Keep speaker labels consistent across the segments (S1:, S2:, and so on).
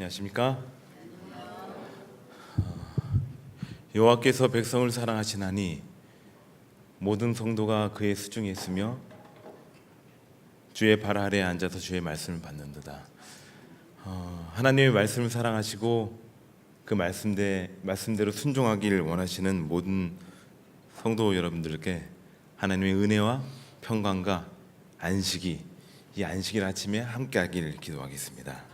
S1: 안녕하십니까? 여호와께서 백성을 사랑하시나니 모든 성도가 그의 수중에 있으며 주의 발 아래에 앉아서 주의 말씀을 받는도다. 하나님의 말씀을 사랑하시고 그 말씀대로 순종하기를 원하시는 모든 성도 여러분들께 하나님의 은혜와 평강과 이 안식일 아침에 함께하기를 기도하겠습니다.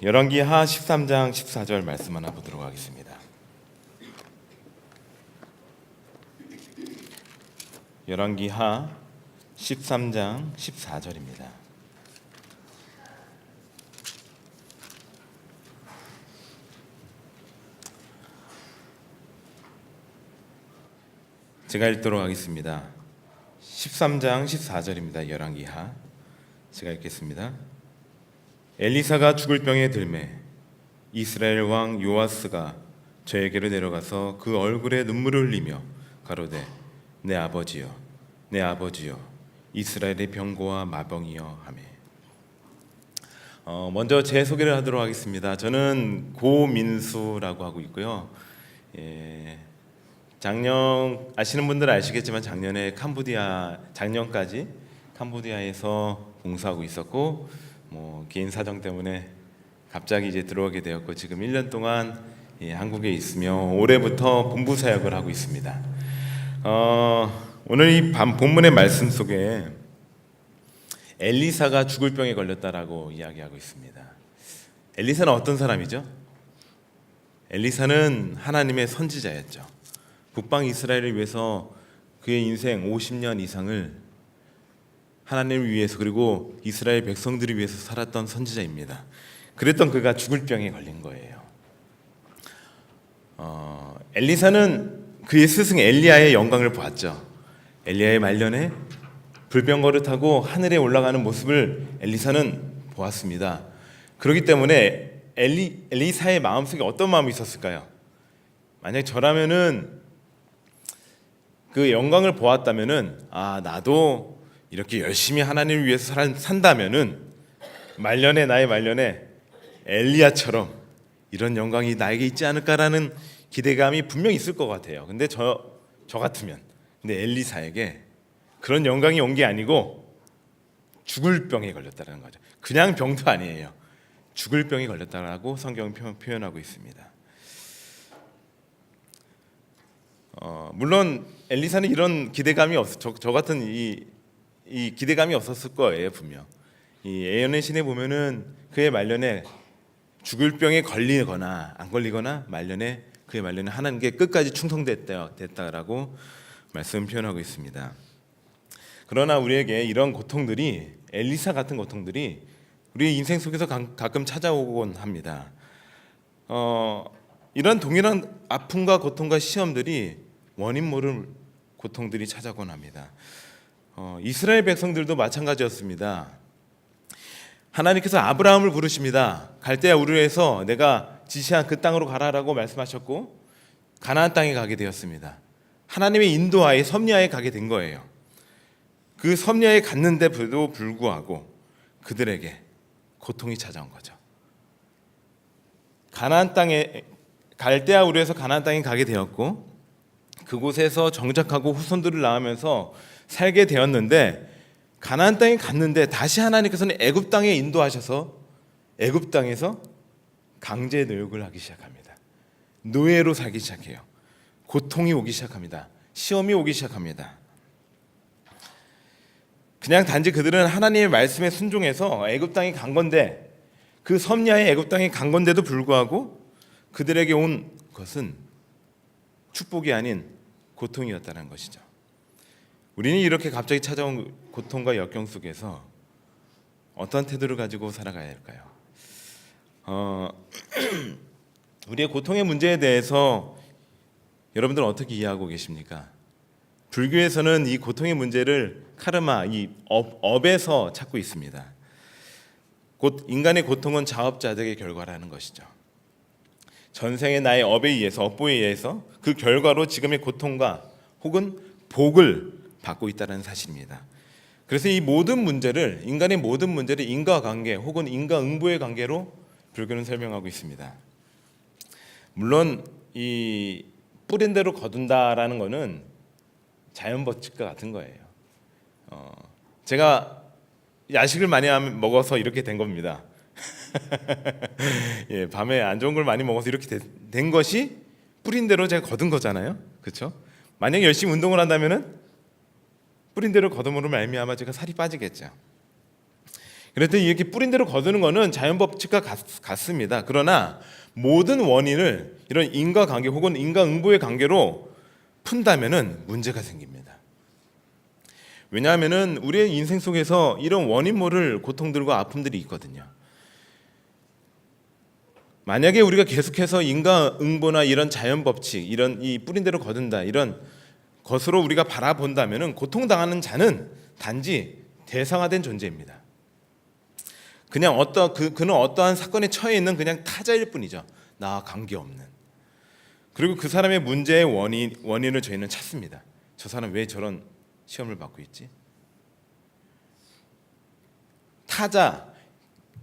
S1: 열왕기하 13장 14절 말씀 하나 보도록 하겠습니다. 열왕기하 13장 14절입니다. 제가 읽도록 하겠습니다. 13장 14절입니다. 열왕기하 제가 읽겠습니다. 엘리사가 죽을 병에 들매 이스라엘 왕 요아스가 저에게로 내려가서 그 얼굴에 눈물을 흘리며 가로되 내 아버지여 내 아버지여 이스라엘의 병고와 마병이여 하매. 먼저 제 소개를 하도록 하겠습니다. 저는 고민수라고 하고 있고요. 작년 아시는 분들은 아시겠지만 작년까지 캄보디아에서 봉사하고 있었고 개인 사정 때문에 갑자기 이제 들어오게 되었고 지금 1년 동안 한국에 있으며 올해부터 본부 사역을 하고 있습니다. 오늘 이 본문의 말씀 속에 엘리사가 죽을 병에 걸렸다라고 이야기하고 있습니다. 엘리사는 어떤 사람이죠? 엘리사는 하나님의 선지자였죠. 북방 이스라엘을 위해서 그의 인생 50년 이상을 하나님을 위해서 그리고 이스라엘 백성들을 위해서 살았던 선지자입니다. 그랬던 그가 죽을 병에 걸린 거예요. 엘리사는 그의 스승 엘리야의 영광을 보았죠. 엘리야의 말년에 불병거를 타고 하늘에 올라가는 모습을 엘리사는 보았습니다. 그렇기 때문에 엘리사의 마음속에 어떤 마음이 있었을까요? 만약 저라면은 그 영광을 보았다면은 나도 이렇게 열심히 하나님을 위해서 산다면은 나의 말년에 엘리야처럼 이런 영광이 나에게 있지 않을까라는 기대감이 분명히 있을 것 같아요. 근데 저 같으면 근데 엘리사에게 그런 영광이 온 게 아니고 죽을 병에 걸렸다는 거죠. 그냥 병도 아니에요. 죽을 병에 걸렸다라고 성경은 표현하고 있습니다. 물론 엘리사는 이런 기대감이 저 같은 이 기대감이 없었을 거예요. 분명 이 예언의 신에 보면은 그의 말년에 죽을 병에 걸리거나 안 걸리거나 그의 말년에 하나님께 끝까지 충성됐다라고 말씀 표현하고 있습니다. 그러나 우리에게 이런 고통들이 엘리사 같은 고통들이 우리 인생 속에서 가끔 찾아오곤 합니다. 이런 동일한 아픔과 고통과 시험들이 원인 모를 고통들이 찾아오곤 합니다. 이스라엘 백성들도 마찬가지였습니다. 하나님께서 아브라함을 부르십니다. 갈대아 우르에서 내가 지시한 그 땅으로 가라라고 말씀하셨고 가나안 땅에 가게 되었습니다. 하나님의 인도하에 섭리하에 가게 된 거예요. 그 섭리하에 갔는데도 불구하고 그들에게 고통이 찾아온 거죠. 갈대아 우르에서 가나안 땅에 가게 되었고 그곳에서 정착하고 후손들을 낳으면서 살게 되었는데 가나안 땅에 갔는데 다시 하나님께서는 애굽 땅에 인도하셔서 애굽 땅에서 강제 노역을 하기 시작합니다. 노예로 살기 시작해요. 고통이 오기 시작합니다. 시험이 오기 시작합니다. 그냥 단지 그들은 하나님의 말씀에 순종해서 애굽 땅에 간 건데 그 섭리하에 애굽 땅에 간 건데도 불구하고 그들에게 온 것은 축복이 아닌 고통이었다는 것이죠. 우리는 이렇게 갑자기 찾아온 고통과 역경 속에서 어떤 태도를 가지고 살아가야 할까요? 우리의 고통의 문제에 대해서 여러분들은 어떻게 이해하고 계십니까? 불교에서는 이 고통의 문제를 카르마, 이 업에서 찾고 있습니다. 곧 인간의 고통은 자업자득의 결과라는 것이죠. 전생의 나의 업에 의해서, 업보에 의해서 그 결과로 지금의 고통과 혹은 복을 받고 있다는 사실입니다. 그래서 이 모든 문제를 인간의 모든 문제를 인과관계 혹은 인과응보의 관계로 불교는 설명하고 있습니다. 물론 이 뿌린 대로 거둔다라는 거는 자연 법칙과 같은 거예요. 제가 야식을 많이 먹어서 이렇게 된 겁니다. 예, 밤에 안 좋은 걸 많이 먹어서 이렇게 된 것이 뿌린 대로 제가 거둔 거잖아요. 그렇죠? 만약에 열심히 운동을 한다면은 뿌린 대로 거둠으로 말미암아 제가 살이 빠지겠죠. 그랬더니 이렇게 뿌린 대로 거두는 거는 자연 법칙과 같습니다. 그러나 모든 원인을 이런 인과관계 혹은 인과응보의 관계로 푼다면은 문제가 생깁니다. 왜냐하면은 우리의 인생 속에서 이런 원인 모를 고통들과 아픔들이 있거든요. 만약에 우리가 계속해서 인과응보나 이런 자연 법칙, 이런 이 뿌린 대로 거둔다 이런 것으로 우리가 바라본다면은 고통당하는 자는 단지 대상화된 존재입니다. 그냥 그는 어떠한 사건에 처해 있는 그냥 타자일 뿐이죠. 나와 관계없는. 그리고 그 사람의 문제의 원인을 저희는 찾습니다. 저 사람 왜 저런 시험을 받고 있지? 타자,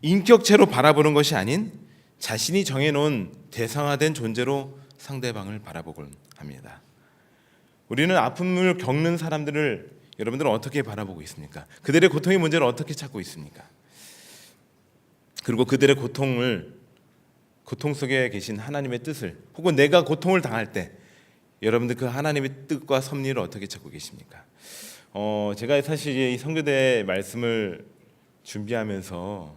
S1: 인격체로 바라보는 것이 아닌 자신이 정해놓은 대상화된 존재로 상대방을 바라보곤 합니다. 우리는 아픔을 겪는 사람들을 여러분들은 어떻게 바라보고 있습니까? 그들의 고통의 문제를 어떻게 찾고 있습니까? 그리고 그들의 고통 속에 계신 하나님의 뜻을 혹은 내가 고통을 당할 때 여러분들 그 하나님의 뜻과 섭리를 어떻게 찾고 계십니까? 제가 사실 이 선교대 말씀을 준비하면서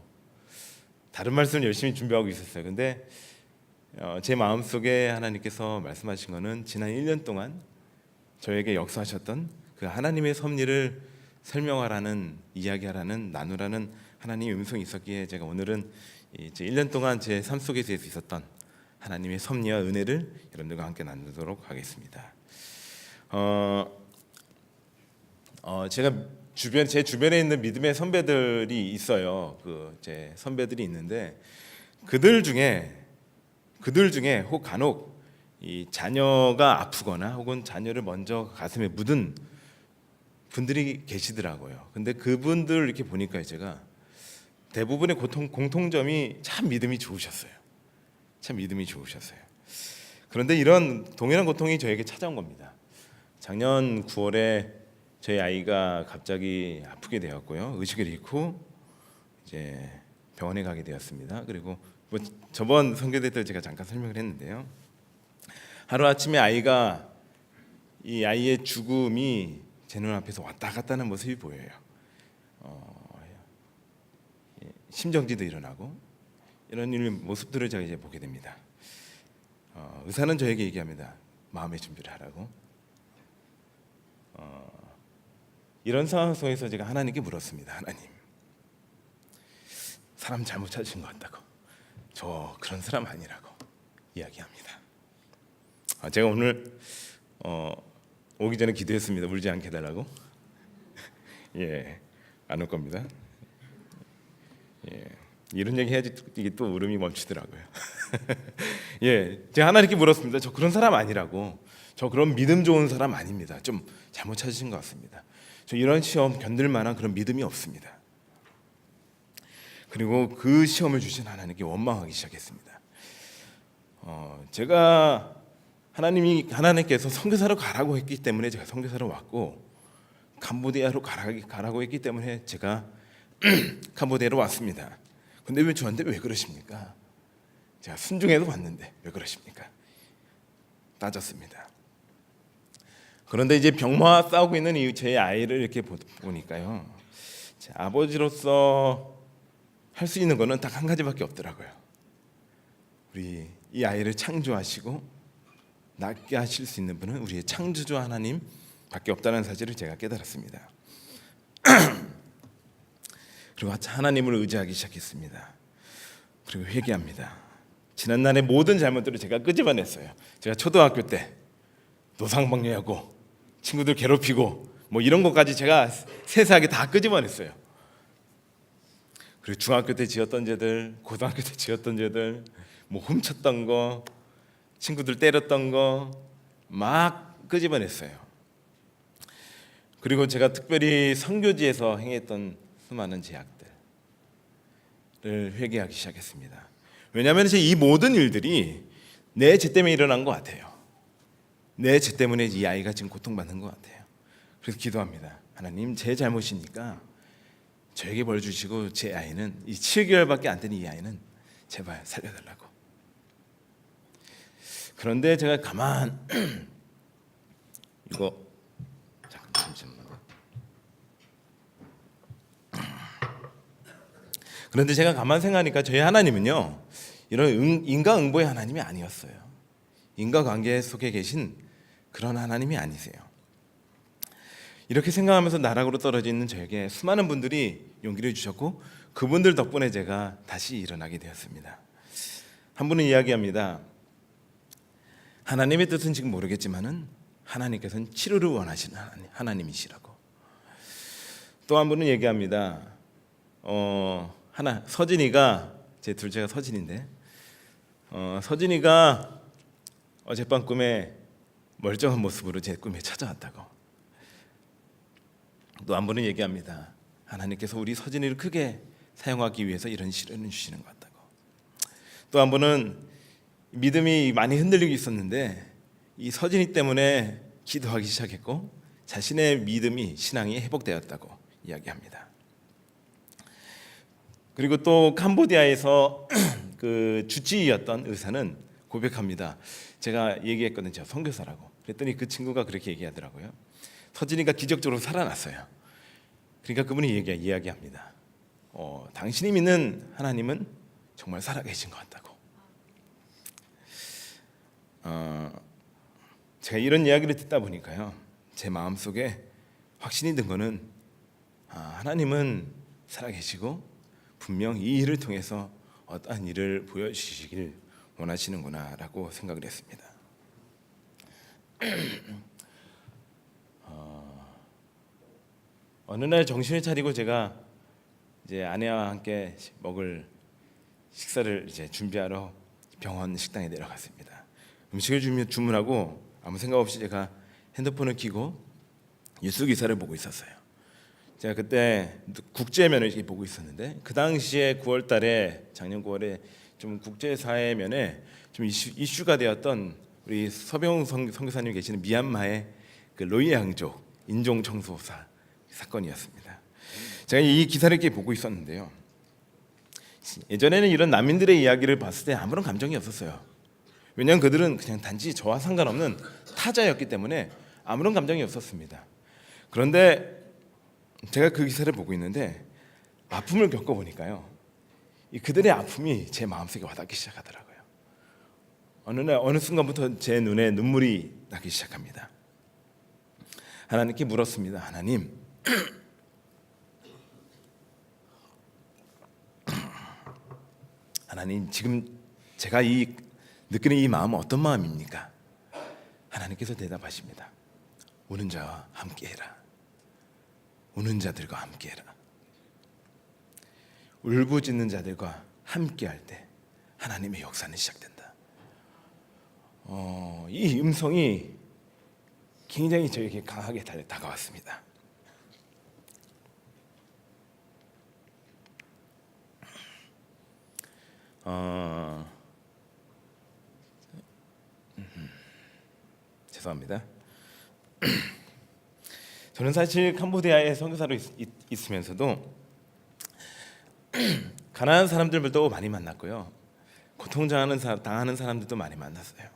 S1: 다른 말씀을 열심히 준비하고 있었어요. 근데 제 마음속에 하나님께서 말씀하신 거는 지난 1년 동안 저에게 역사하셨던 그 하나님의 섭리를 설명하라는, 이야기하라는, 나누라는 하나님의 음성이 있었기에 제가 오늘은 이제 1년 동안 제 삶 속에서 있었던 하나님의 섭리와 은혜를 여러분들과 함께 나누도록 하겠습니다. 제가 제 주변에 있는 믿음의 선배들이 있어요. 제 선배들이 있는데 그들 중에 혹 간혹 이 자녀가 아프거나 혹은 자녀를 먼저 가슴에 묻은 분들이 계시더라고요. 근데 그분들 이렇게 보니까 제가 대부분의 공통점이 참 믿음이 좋으셨어요. 그런데 이런 동일한 고통이 저에게 찾아온 겁니다. 작년 9월에 저희 아이가 갑자기 아프게 되었고요. 의식을 잃고 이제 병원에 가게 되었습니다. 그리고 저번 선교대 때 제가 잠깐 설명을 했는데요. 하루 아침에 이 아이의 죽음이 제 눈앞에서 왔다 갔다 하는 모습이 보여요. 심정지도 일어나고 이런 모습들을 제가 이제 보게 됩니다. 의사는 저에게 얘기합니다. 마음의 준비를 하라고. 이런 상황 속에서 제가 하나님께 물었습니다. 하나님, 사람 잘못 찾으신 것 같다고. 저 그런 사람 아니라고 이야기합니다. 제가 오늘 오기 전에 기도했습니다. 울지 않게 해달라고. 예, 안 울 겁니다. 예, 이런 얘기 해야지 이게 또 울음이 멈추더라고요. 예, 제가 하나님께 물었습니다. 저 그런 사람 아니라고. 저 그런 믿음 좋은 사람 아닙니다. 좀 잘못 찾으신 것 같습니다. 저 이런 시험 견딜 만한 그런 믿음이 없습니다. 그리고 그 시험을 주신 하나님께 원망하기 시작했습니다. 제가 하나님께서 선교사로 가라고 했기 때문에 제가 선교사로 왔고 캄보디아로 가라고 했기 때문에 제가 캄보디아로 왔습니다. 근데 왜 저한테 왜 그러십니까? 제가 순종해서 왔는데 왜 그러십니까? 따졌습니다. 그런데 이제 병마와 싸우고 있는 제 아이를 이렇게 보니까요, 제 아버지로서 할 수 있는 거는 딱 한 가지밖에 없더라고요. 우리 이 아이를 창조하시고 낫게 하실 수 있는 분은 우리의 창조주 하나님밖에 없다는 사실을 제가 깨달았습니다. 그리고 하나님을 의지하기 시작했습니다. 그리고 회개합니다. 지난날의 모든 잘못들을 제가 끄집어냈어요. 제가 초등학교 때 노상방뇨하고 친구들 괴롭히고 뭐 이런 것까지 제가 세세하게 다 끄집어냈어요. 그리고 중학교 때 지었던 죄들, 고등학교 때 지었던 죄들, 뭐 훔쳤던 거, 친구들 때렸던 거 막 끄집어냈어요. 그리고 제가 특별히 선교지에서 행했던 수많은 죄악들을 회개하기 시작했습니다. 왜냐하면 이 모든 일들이 내 죄 때문에 일어난 것 같아요. 내 죄 때문에 이 아이가 지금 고통받는 것 같아요. 그래서 기도합니다. 하나님, 제 잘못이니까 저에게 벌 주시고 제 아이는 이 7개월밖에 안 된 이 아이는 제발 살려달라고. 그런데 제가 이거 잠시만요. 그런데 제가 가만 생각하니까 저희 하나님은요, 이런 인과응보의 하나님이 아니었어요. 인과관계 속에 계신 그런 하나님이 아니세요. 이렇게 생각하면서 나락으로 떨어져 있는 저에게 수많은 분들이 용기를 주셨고, 그분들 덕분에 제가 다시 일어나게 되었습니다. 한 분은 이야기합니다. 하나님의 뜻은 지금 모르겠지만은 하나님께서는 치료를 원하시는 하나님이시라고. 또 한 분은 얘기합니다. 서진이가, 제 둘째가 서진인데, 서진이가 어젯밤 꿈에 멀쩡한 모습으로 제 꿈에 찾아왔다고. 또 한 분은 얘기합니다. 하나님께서 우리 서진이를 크게 사용하기 위해서 이런 시련을 주시는 것 같다고. 또 한 분은 믿음이 많이 흔들리고 있었는데 이 서진이 때문에 기도하기 시작했고 자신의 믿음이, 신앙이 회복되었다고 이야기합니다. 그리고 또 캄보디아에서 그 주치의였던 의사는 고백합니다. 제가 얘기했거든요. 저 선교사라고. 그랬더니 그 친구가 그렇게 얘기하더라고요. 서진이가 기적적으로 살아났어요. 그러니까 그분이 이야기합니다. 당신이 믿는 하나님은 정말 살아계신 것 같다고. 제가 이런 이야기를 듣다 보니까요, 제 마음속에 확신이 든 거는 하나님은 살아계시고 분명 이 일을 통해서 어떠한 일을 보여주시길 원하시는구나라고 생각을 했습니다. 어느 날 정신을 차리고 제가 이제 아내와 함께 먹을 식사를 이제 준비하러 병원 식당에 내려갔습니다. 음식을 주문하고 아무 생각 없이 제가 핸드폰을 켜고 뉴스 기사를 보고 있었어요. 제가 그때 국제면을 이렇게 보고 있었는데 그 당시에 9월달에 작년 9월에 좀 국제사회면에 좀 이슈가 되었던 우리 서병훈 선교사님 계시는 미얀마의 그 로히앙족 인종 청소사 사건이었습니다. 제가 이 기사를 이렇게 보고 있었는데요. 예전에는 이런 난민들의 이야기를 봤을 때 아무런 감정이 없었어요. 왜냐하면 그들은 그냥 단지 저와 상관없는 타자였기 때문에 아무런 감정이 없었습니다. 그런데 제가 그 기사를 보고 있는데 아픔을 겪어보니까요, 그들의 아픔이 제 마음속에 와닿기 시작하더라고요. 어느 순간부터 제 눈에 눈물이 나기 시작합니다. 하나님께 물었습니다. 하나님, 지금 제가 느끼는 이 마음은 어떤 마음입니까? 하나님께서 대답하십니다. 우는 자와 함께해라. 우는 자들과 함께해라. 울부짖는 자들과 함께할 때 하나님의 역사는 시작된다. 이 음성이 굉장히 저에게 강하게 다가왔습니다. 죄송합니다. 저는 사실 캄보디아에 선교사로 있으면서도 가난한 사람들도 많이 만났고요, 고통당하는 사람들도 많이 만났어요.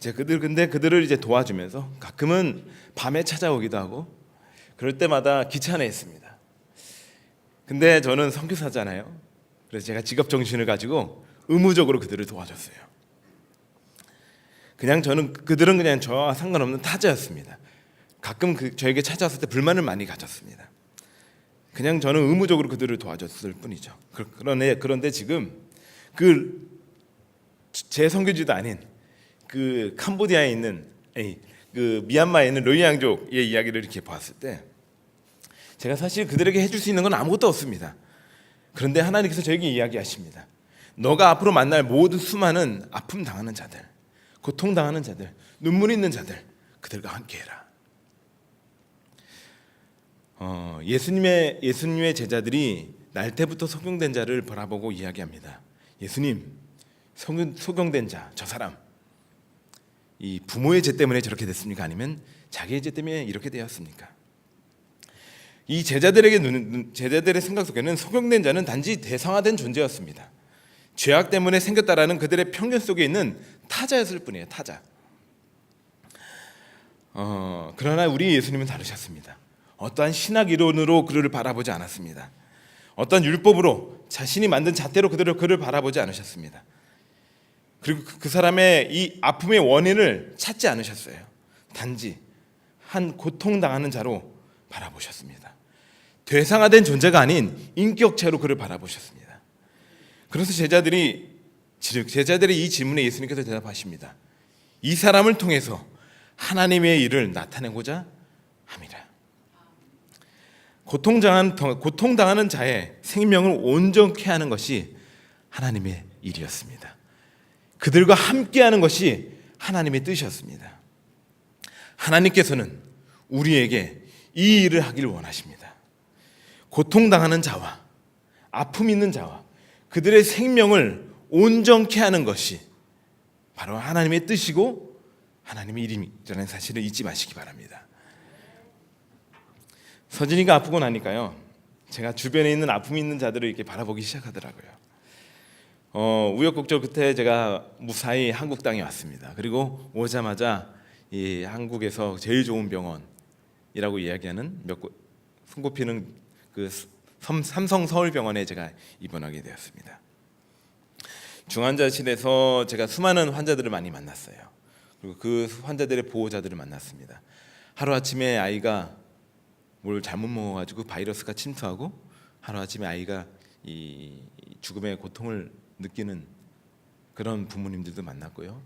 S1: 제가 그들을 이제 도와주면서 가끔은 밤에 찾아오기도 하고 그럴 때마다 귀찮아 했습니다. 근데 저는 선교사잖아요. 그래서 제가 직업 정신을 가지고 의무적으로 그들을 도와줬어요. 그들은 그냥 저와 상관없는 타자였습니다. 가끔 저에게 찾아왔을 때 불만을 많이 가졌습니다. 그냥 저는 의무적으로 그들을 도와줬을 뿐이죠. 그런데 지금 제 선교지도 아닌 그 캄보디아에 있는 그 미얀마에 있는 로히앙족의 이야기를 이렇게 봤을 때 제가 사실 그들에게 해줄 수 있는 건 아무것도 없습니다. 그런데 하나님께서 저에게 이야기하십니다. 너가 앞으로 만날 모든 수많은 아픔 당하는 자들, 고통 당하는 자들, 눈물 있는 자들, 그들과 함께해라. 예수님의 제자들이 날 때부터 소경된 자를 바라보고 이야기합니다. 예수님, 소경된 자, 저 사람, 이 부모의 죄 때문에 저렇게 됐습니까? 아니면 자기의 죄 때문에 이렇게 되었습니까? 이 제자들의 생각 속에는 소경된 자는 단지 대상화된 존재였습니다. 죄악 때문에 생겼다라는 그들의 편견 속에 있는 타자였을 뿐이에요. 타자. 그러나 우리 예수님은 다르셨습니다. 어떠한 신학 이론으로 그를 바라보지 않았습니다. 어떤 율법으로 자신이 만든 잣대로 그를 바라보지 않으셨습니다. 그리고 그 사람의 이 아픔의 원인을 찾지 않으셨어요. 단지 한 고통당하는 자로 바라보셨습니다. 대상화된 존재가 아닌 인격체로 그를 바라보셨습니다. 그래서 제자들의 이 질문에 예수님께서 대답하십니다. 이 사람을 통해서 하나님의 일을 나타내고자 함이라. 고통당하는 자의 생명을 온전케 하는 것이 하나님의 일이었습니다. 그들과 함께하는 것이 하나님의 뜻이었습니다. 하나님께서는 우리에게 이 일을 하길 원하십니다. 고통당하는 자와 아픔 있는 자와 그들의 생명을 온전케 하는 것이 바로 하나님의 뜻이고 하나님의 일이라는 사실을 잊지 마시기 바랍니다. 서진이가 아프고 나니까요, 제가 주변에 있는 아픔 있는 자들을 이렇게 바라보기 시작하더라고요. 우여곡절 끝에 제가 무사히 한국 땅에 왔습니다. 그리고 오자마자 이 한국에서 제일 좋은 병원이라고 이야기하는 손꼽히는 그 삼성 서울병원에 제가 입원하게 되었습니다. 중환자실에서 제가 수많은 환자들을 많이 만났어요. 그리고 그 환자들의 보호자들을 만났습니다. 하루아침에 아이가 뭘 잘못 먹어가지고 바이러스가 침투하고 하루아침에 아이가 이 죽음의 고통을 느끼는 그런 부모님들도 만났고요.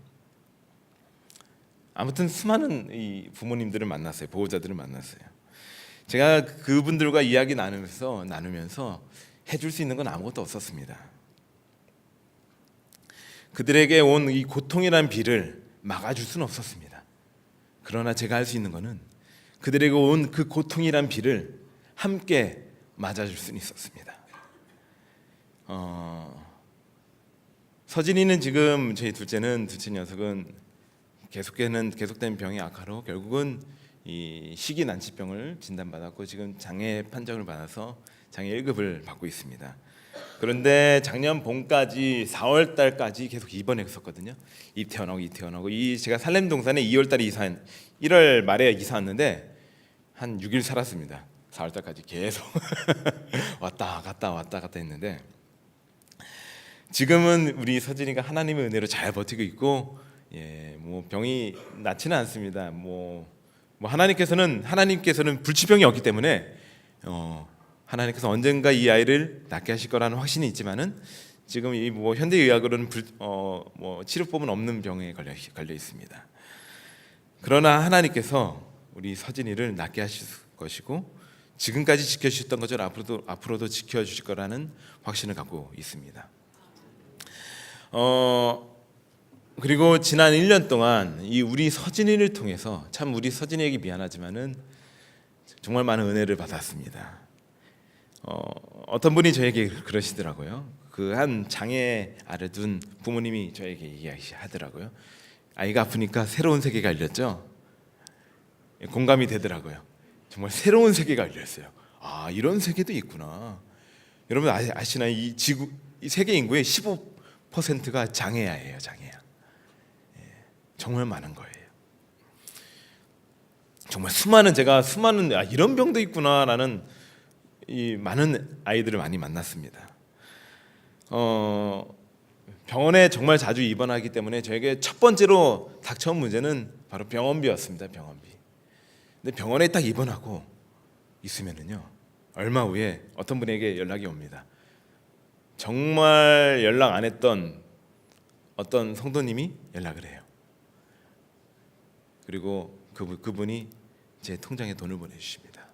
S1: 아무튼 수많은 이 부모님들을 만났어요. 보호자들을 만났어요. 제가 그분들과 이야기 나누면서 해줄 수 있는 건 아무것도 없었습니다. 그들에게 온 이 고통이란 비를 막아줄 수는 없었습니다. 그러나 제가 할 수 있는 것은 그들에게 온 그 고통이란 비를 함께 맞아줄 수는 있었습니다. 서진이는 지금 저희 둘째 녀석은 계속된 병의 악화로 결국은 이 식이난치병을 진단받았고 지금 장애 판정을 받아서 장애 1급을 받고 있습니다. 그런데 작년 봄까지 4월 달까지 계속 입원했었거든요. 입 퇴원하고 이 제가 살렘동산에 2월 달에 1월 말에 이사 왔는데 한 6일 살았습니다. 4월 달까지 계속 왔다 갔다 했는데 지금은 우리 서진이가 하나님의 은혜로 잘 버티고 있고 뭐 병이 낫지는 않습니다. 뭐 하나님께서는 불치병이 없기 때문에 하나님께서 언젠가 이 아이를 낫게 하실 거라는 확신이 있지만은 지금 이 뭐 현대 의학으로는 뭐 치료법은 없는 병에 걸려 있습니다. 그러나 하나님께서 우리 서진이를 낫게 하실 것이고 지금까지 지켜주셨던 것처럼 앞으로도 지켜주실 거라는 확신을 갖고 있습니다. 그리고 지난 1년 동안 이 우리 서진이를 통해서 참 우리 서진이에게 미안하지만은 정말 많은 은혜를 받았습니다. 어떤 분이 저에게 그러시더라고요. 그 한 장애 아래 둔 부모님이 저에게 이야기하더라고요. 아이가 아프니까 새로운 세계가 열렸죠. 공감이 되더라고요. 정말 새로운 세계가 열렸어요. 아, 이런 세계도 있구나. 여러분 아시나요? 이 세계 인구의 15%가 장애아예요. 장애아. 정말 많은 거예요. 정말 수많은 이런 병도 있구나라는 이 많은 아이들을 많이 만났습니다. 병원에 정말 자주 입원하기 때문에 저에게 첫 번째로 닥쳐온 문제는 바로 병원비였습니다. 병원비. 근데 병원에 딱 입원하고 있으면은요, 얼마 후에 어떤 분에게 연락이 옵니다. 정말 연락 안 했던 어떤 성도님이 연락을 해요. 그리고 그분이 제 통장에 돈을 보내주십니다.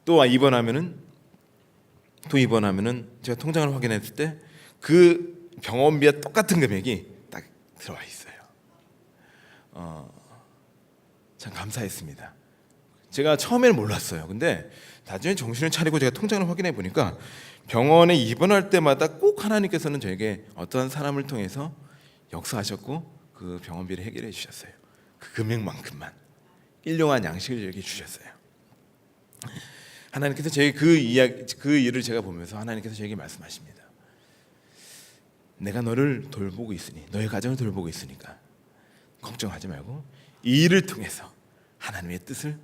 S1: 또 입원하면은 제가 통장을 확인했을 때 그 병원비와 똑같은 금액이 딱 들어와 있어요. 참 감사했습니다. 제가 처음에는 몰랐어요. 근데 나중에 정신을 차리고 제가 통장을 확인해 보니까 병원에 입원할 때마다 꼭 하나님께서는 저에게 어떠한 사람을 통해서 역사하셨고 그 병원비를 해결해 주셨어요. 그 금액만큼만 일용한 양식을 저에게 주셨어요. 하나님께서 저희 그 일을 제가 보면서 하나님께서 저에게 말씀하십니다. 내가 너를 돌보고 있으니, 너의 가정을 돌보고 있으니까 걱정하지 말고 이 일을 통해서 하나님의 뜻을,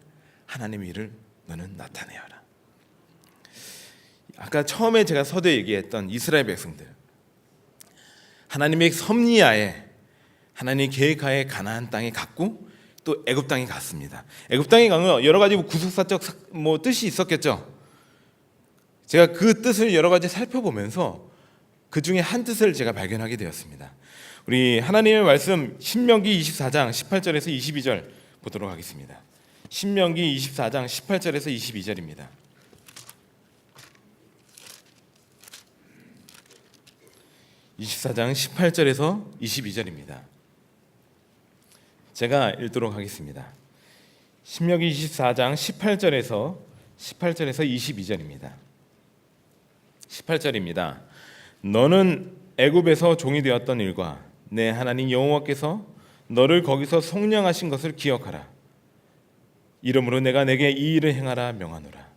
S1: 하나님의 일을 너는 나타내어라. 아까 처음에 제가 서두에 얘기했던 이스라엘 백성들, 하나님의 섭리하에, 하나님의 계획하에 가나안 땅에 갔고 또 애굽 땅에 갔습니다. 애굽 땅에 가면 여러 가지 구속사적 뜻이 있었겠죠. 제가 그 뜻을 여러 가지 살펴보면서 그 중에 한 뜻을 제가 발견하게 되었습니다. 우리 하나님의 말씀 신명기 24장 18절에서 22절 보도록 하겠습니다. 신명기 24장 18절에서 22절입니다. (24장 18절에서 22절입니다) 제가 읽도록 하겠습니다. 신명기 24장 18절에서 22절입니다. 18절입니다. 너는 애굽에서 종이 되었던 일과 내 하나님 여호와께서 너를 거기서 속량하신 것을 기억하라. 이러므로 내가 내게 이 일을 행하라 명하노라.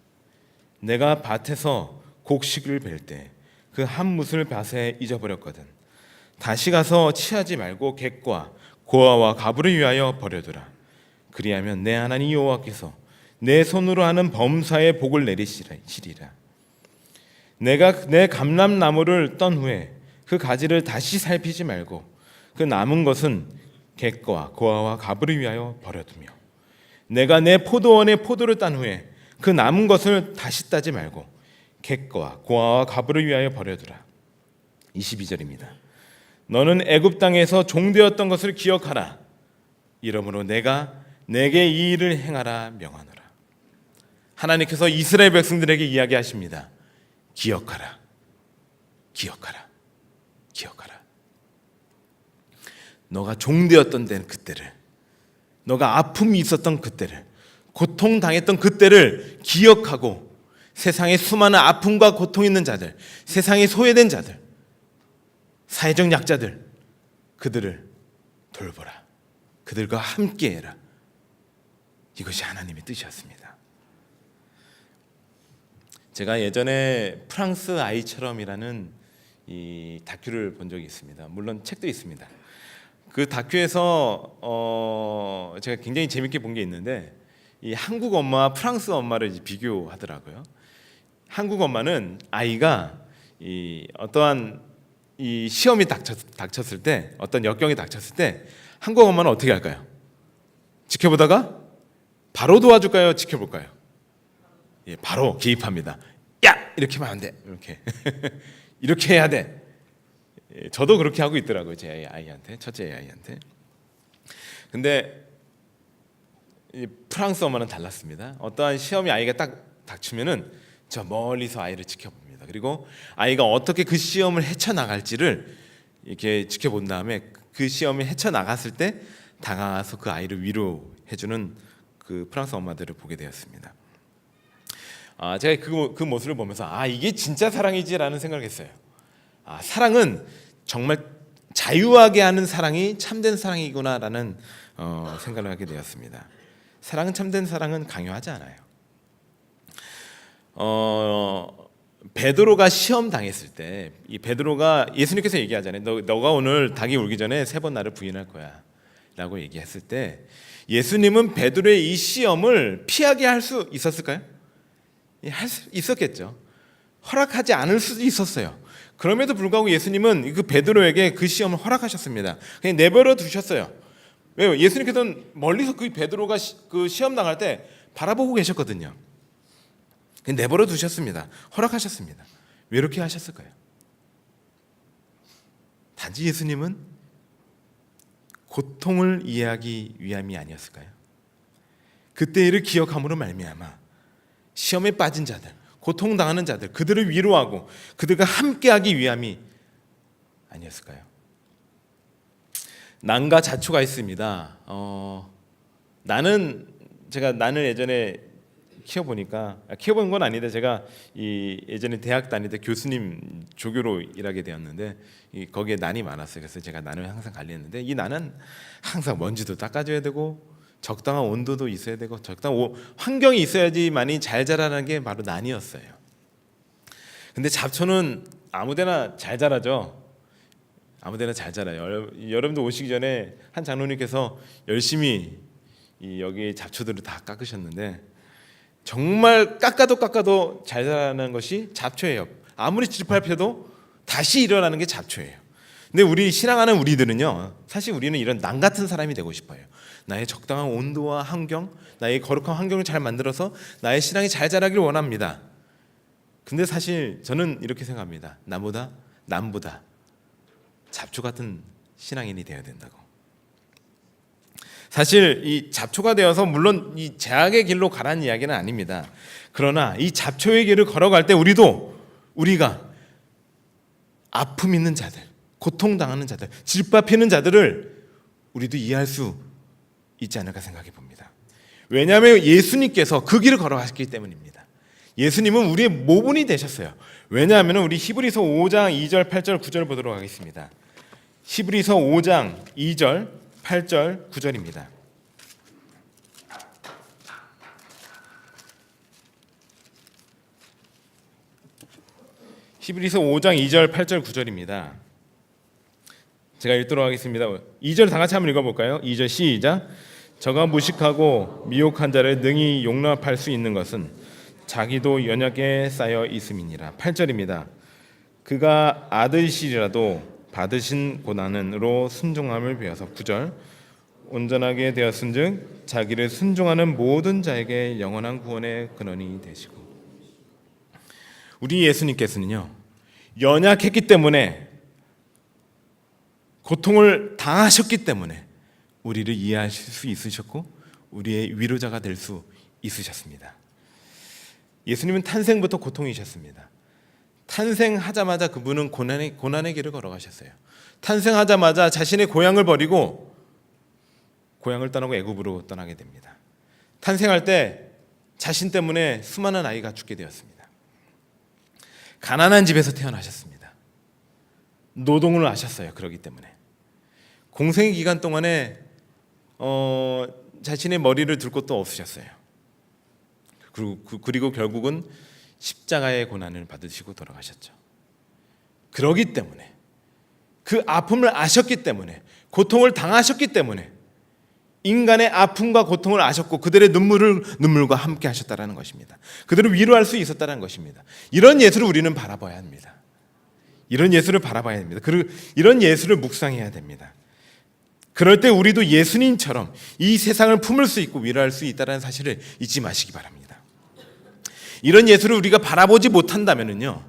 S1: 내가 밭에서 곡식을 벨 때 그 한 뭇을 밭에 잊어버렸거든. 다시 가서 취하지 말고 객과 고아와 가부를 위하여 버려두라. 그리하면 내 하나님 여호와께서 내 손으로 하는 범사의 복을 내리시리라. 내가 내 감람나무를 떤 후에 그 가지를 다시 살피지 말고 그 남은 것은 객과 고아와 가부를 위하여 버려두며, 내가 내 포도원의 포도를 딴 후에 그 남은 것을 다시 따지 말고 객과 고아와 가부를 위하여 버려두라. 22절입니다. 너는 애굽 땅에서 종되었던 것을 기억하라. 이러므로 내가 내게 이 일을 행하라 명하노라. 하나님께서 이스라엘 백성들에게 이야기하십니다. 기억하라. 기억하라. 기억하라. 너가 종되었던 그때를, 너가 아픔이 있었던 그때를, 고통당했던 그때를 기억하고 세상에 수많은 아픔과 고통 있는 자들, 세상에 소외된 자들, 사회적 약자들, 그들을 돌보라. 그들과 함께해라. 이것이 하나님의 뜻이었습니다. 제가 예전에 프랑스 아이처럼이라는 이 다큐를 본 적이 있습니다. 물론 책도 있습니다. 그 다큐에서 제가 굉장히 재밌게 본 게 있는데, 이 한국 엄마와 프랑스 엄마를 이제 비교하더라고요. 한국 엄마는 아이가 이 어떠한 이 시험이 닥쳤을 때, 어떤 역경이 닥쳤을 때 한국 엄마는 어떻게 할까요? 지켜보다가 바로 도와줄까요? 지켜볼까요? 예, 바로 개입합니다. 야! 이렇게 하면 안 돼. 이렇게 이렇게 해야 돼. 예, 저도 그렇게 하고 있더라고요. 제 아이한테, 첫째 아이한테. 근데 이 프랑스 엄마는 달랐습니다. 어떠한 시험이 아이가 딱 닥치면은 저 멀리서 아이를 지켜봅니다. 그리고 아이가 어떻게 그 시험을 헤쳐나갈지를 이렇게 지켜본 다음에 그 시험이 헤쳐나갔을 때 다가가서 그 아이를 위로해주는 그 프랑스 엄마들을 보게 되었습니다. 제가 그 모습을 보면서 이게 진짜 사랑이지라는 생각을 했어요. 사랑은 정말 자유하게 하는 사랑이 참된 사랑이구나라는 생각을 하게 되었습니다. 사랑은, 참된 사랑은 강요하지 않아요. 베드로가 시험 당했을 때, 이 베드로가 예수님께서 얘기하잖아요. 너가 오늘 닭이 울기 전에 3번 나를 부인할 거야라고 얘기했을 때, 예수님은 베드로의 이 시험을 피하게 할 수 있었을까요? 할 수 있었겠죠. 허락하지 않을 수도 있었어요. 그럼에도 불구하고 예수님은 그 베드로에게 그 시험을 허락하셨습니다. 그냥 내버려 두셨어요. 왜요? 예수님께서는 멀리서 그 베드로가 그 시험 당할 때 바라보고 계셨거든요. 내버려 두셨습니다. 허락하셨습니다. 왜 이렇게 하셨을까요? 단지 예수님은 고통을 이해하기 위함이 아니었을까요? 그때 일을 기억함으로 말미암아 시험에 빠진 자들, 고통당하는 자들, 그들을 위로하고 그들과 함께하기 위함이 아니었을까요? 난과 자초가 있습니다. 나는 예전에 키워보니까 키워본 건 아닌데 제가 예전에 대학 다닐 때 교수님 조교로 일하게 되었는데 거기에 난이 많았어요. 그래서 제가 난을 항상 관리했는데 이 난은 항상 먼지도 닦아줘야 되고 적당한 온도도 있어야 되고 적당한 환경이 있어야지만이 잘 자라는 게 바로 난이었어요. 근데 잡초는 아무데나 잘 자라죠. 아무데나 잘 자라요. 여러분도 오시기 전에 한 장로님께서 열심히 여기 잡초들을 다 깎으셨는데 정말 깎아도 잘 자라는 것이 잡초예요. 아무리 짓밟혀도 다시 일어나는 게 잡초예요. 근데 우리 신앙하는 우리들은요, 사실 우리는 이런 난 같은 사람이 되고 싶어요. 나의 적당한 온도와 환경, 나의 거룩한 환경을 잘 만들어서 나의 신앙이 잘 자라길 원합니다. 근데 사실 저는 이렇게 생각합니다. 남보다 잡초 같은 신앙인이 되어야 된다고. 사실 이 잡초가 되어서 물론 이 제약의 길로 가라는 이야기는 아닙니다. 그러나 이 잡초의 길을 걸어갈 때 우리가 아픔 있는 자들, 고통당하는 자들, 짓밟히는 자들을 우리도 이해할 수 있지 않을까 생각해 봅니다. 왜냐하면 예수님께서 그 길을 걸어가셨기 때문입니다. 예수님은 우리의 모분이 되셨어요. 왜냐하면 우리 히브리서 5장 2절, 8절, 9절 보도록 하겠습니다. 히브리서 5장 2절, 8절, 9절입니다. 히브리서 5장 2절, 8절, 9절입니다. 제가 읽도록 하겠습니다. 2절 다 같이 한번 읽어볼까요? 2절 시작. 저가 무식하고 미혹한 자를 능히 용납할 수 있는 것은 자기도 연약에 쌓여 있음이니라. 8절입니다. 그가 아들이시라도 받으신 고난으로 순종함을 배워서 9절. 온전하게 되었은즉 자기를 순종하는 모든 자에게 영원한 구원의 근원이 되시고. 우리 예수님께서는요, 연약했기 때문에, 고통을 당하셨기 때문에 우리를 이해하실 수 있으셨고 우리의 위로자가 될 수 있으셨습니다. 예수님은 탄생부터 고통이셨습니다. 탄생하자마자 그분은 고난의 길을 걸어가셨어요. 탄생하자마자 자신의 고향을 버리고 고향을 떠나고 애굽으로 떠나게 됩니다. 탄생할 때 자신 때문에 수많은 아이가 죽게 되었습니다. 가난한 집에서 태어나셨습니다. 노동을 하셨어요. 그렇기 때문에 공생의 기간 동안에 자신의 머리를 들 곳도 없으셨어요. 그리고 결국은 십자가의 고난을 받으시고 돌아가셨죠. 그러기 때문에 그 아픔을 아셨기 때문에 고통을 당하셨기 때문에 인간의 아픔과 고통을 아셨고 그들의 눈물과 함께 하셨다라는 것입니다. 그들을 위로할 수 있었다는 것입니다. 이런 예수를 우리는 바라봐야 합니다. 이런 예수를 바라봐야 됩니다. 그리고 이런 예수를 묵상해야 됩니다. 그럴 때 우리도 예수님처럼 이 세상을 품을 수 있고 위로할 수 있다는 사실을 잊지 마시기 바랍니다. 이런 예수를 우리가 바라보지 못한다면요,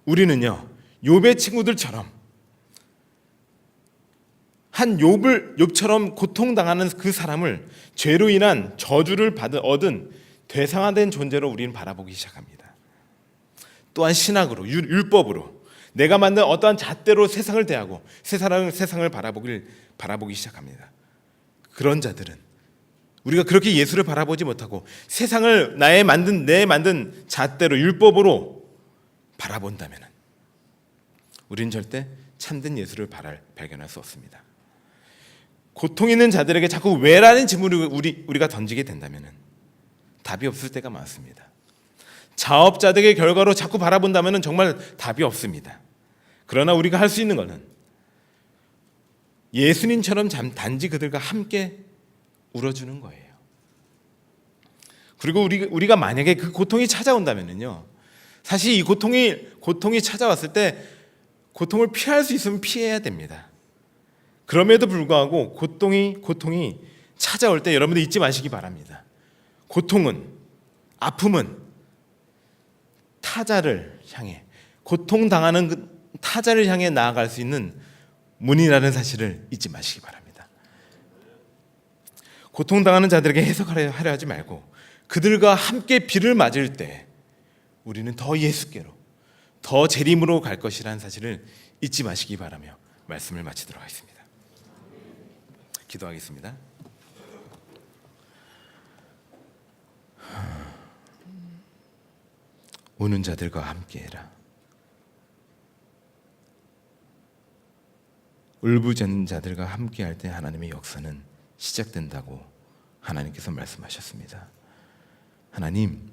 S1: 우리는요 욥의 친구들처럼 한 욥처럼 고통당하는 그 사람을 죄로 인한 저주를 얻은 되상화된 존재로 우리는 바라보기 시작합니다. 또한 신학으로, 율법으로 내가 만든 어떠한 잣대로 세상을 대하고 세상을 바라보기 시작합니다. 그런 자들은 우리가 그렇게 예수를 바라보지 못하고 세상을 내 만든 잣대로 율법으로 바라본다면 우리는 절대 참된 예수를 발견할 수 없습니다. 고통 있는 자들에게 자꾸 왜라는 질문을 우리가 던지게 된다면 답이 없을 때가 많습니다. 자업자득의 결과로 자꾸 바라본다면 정말 답이 없습니다. 그러나 우리가 할 수 있는 것은 예수님처럼 단지 그들과 함께 울어주는 거예요. 그리고 우리가 만약에 그 고통이 찾아온다면요, 사실 이 고통이 찾아왔을 때 고통을 피할 수 있으면 피해야 됩니다. 그럼에도 불구하고 고통이 찾아올 때 여러분들 잊지 마시기 바랍니다. 아픔은 타자를 향해, 고통당하는 타자를 향해 나아갈 수 있는 문이라는 사실을 잊지 마시기 바랍니다. 고통당하는 자들에게 해석하려 하지 말고 그들과 함께 비를 맞을 때 우리는 더 예수께로, 더 재림으로 갈 것이라는 사실을 잊지 마시기 바라며 말씀을 마치도록 하겠습니다. 기도하겠습니다. 우는 자들과 함께해라. 울부짖는 자들과 함께할 때 하나님의 역사는 시작된다고 하나님께서 말씀하셨습니다. 하나님,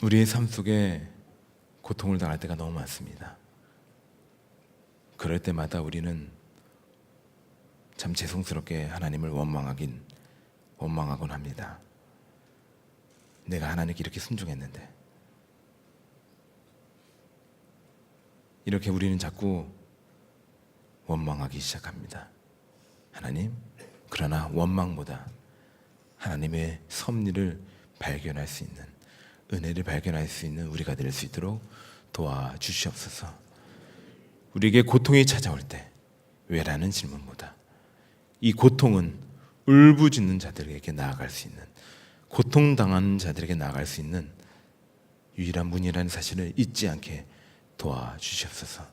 S1: 우리의 삶 속에 고통을 당할 때가 너무 많습니다. 그럴 때마다 우리는 참 죄송스럽게 하나님을 원망하곤 합니다. 내가 하나님께 이렇게 순종했는데, 이렇게 우리는 자꾸 원망하기 시작합니다. 하나님, 그러나 원망보다 하나님의 섭리를 발견할 수 있는, 은혜를 발견할 수 있는 우리가 될 수 있도록 도와주시옵소서. 우리에게 고통이 찾아올 때 왜라는 질문보다 이 고통은 울부짖는 자들에게 나아갈 수 있는, 고통당하는 자들에게 나아갈 수 있는 유일한 문이라는 사실을 잊지 않게 도와주시옵소서.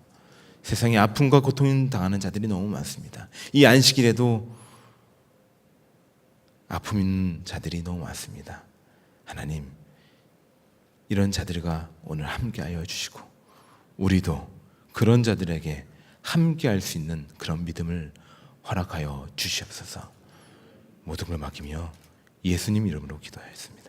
S1: 세상에 아픔과 고통 당하는 자들이 너무 많습니다. 이 안식일에도 아픔 있는 자들이 너무 많습니다. 하나님, 이런 자들과 오늘 함께하여 주시고 우리도 그런 자들에게 함께할 수 있는 그런 믿음을 허락하여 주시옵소서. 모든 걸 맡기며 예수님 이름으로 기도하였습니다.